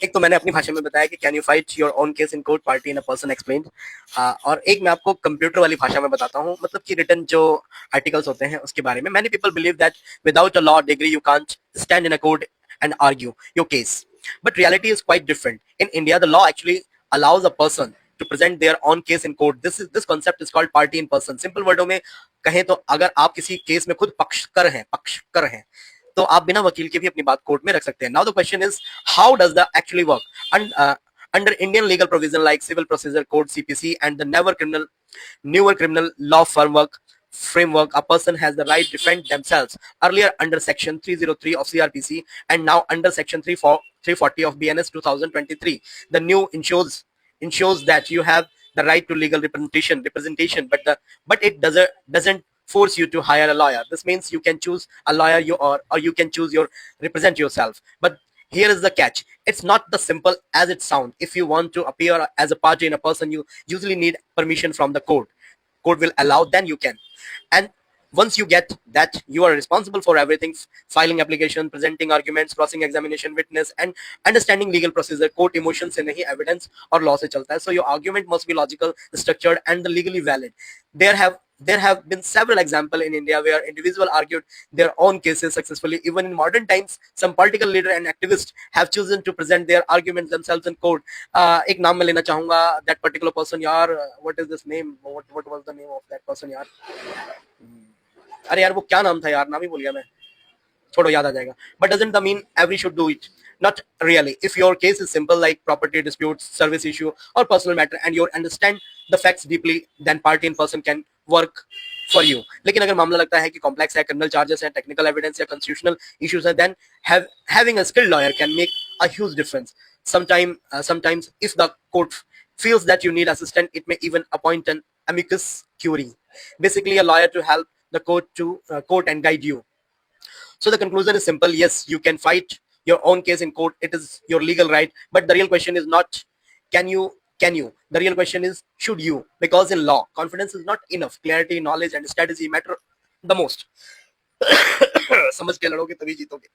एक तो मैंने अपनी भाषा में बताया कि can you fight your own case in court, party in a person explained, और एक मैं आपको कंप्यूटर वाली भाषा में बताता हूँ, मतलब कि रिटन जो आर्टिकल्स होते हैं उसके बारे में. Many people believe that without a law degree you can't stand in a court and argue your case. But reality is quite different. In India, the law actually allows a person to present their own case in court. This concept is called party in person. Simple वर्डों में कहें तो अगर आप किसी case में खुद पक्षकर हैं, तो आप बिना वकील के भी अपनी बात कोर्ट में रख सकते हैं. Now the question is, how does that actually work? And under Indian legal provision like Civil Procedure Code (CPC) and the newer criminal law framework, a person has the right to defend themselves. Earlier under Section 303 of CRPC and now under Section 340 of BNS 2023, the new ensures that you have the right to legal representation, but it doesn't force you to hire a lawyer. This means you can choose a lawyer or you can choose your represent yourself. But here is the catch. It's not the simple as it sounds. If you want to appear as a party in a person, you usually need permission from the court. Court will allow, then you can. And once you get that, you are responsible for everything: filing application, presenting arguments, crossing examination witness, and understanding legal procedure. Court emotion से नहीं, evidence और law से चलता है. So your argument must be logical, structured, and legally valid. There have been several examples in India where individuals argued their own cases successfully. Even in modern times, some political leaders and activists have chosen to present their arguments themselves in court. एक नाम मैं लेना चाहूँगा, that particular person यार, what is this name? What was the name of that person यार? अरे यार वो क्या नाम था यार, नाम ही भूल गया मैं. छोड़ो, याद आ जाएगा. But doesn't that mean every should do it? Not really. If your case is simple like property disputes, service issue, or personal matter, and you understand the facts deeply, then party in person can work for you. लेकिन अगर मामला लगता है कि complex है, criminal charges है, technical evidence या constitutional issues है, then having a skilled lawyer can make a huge difference. Sometimes if the court feels that you need assistance, it may even appoint an amicus curiae, basically a lawyer to help the court and guide you. So the conclusion is simple. Yes, you can fight your own case in court. It is your legal right. But the real question is not can you. The real question is should you? Because in law, confidence is not enough. Clarity, knowledge, and strategy matter the most. समझ के लड़ोगे तभी जीतोगे.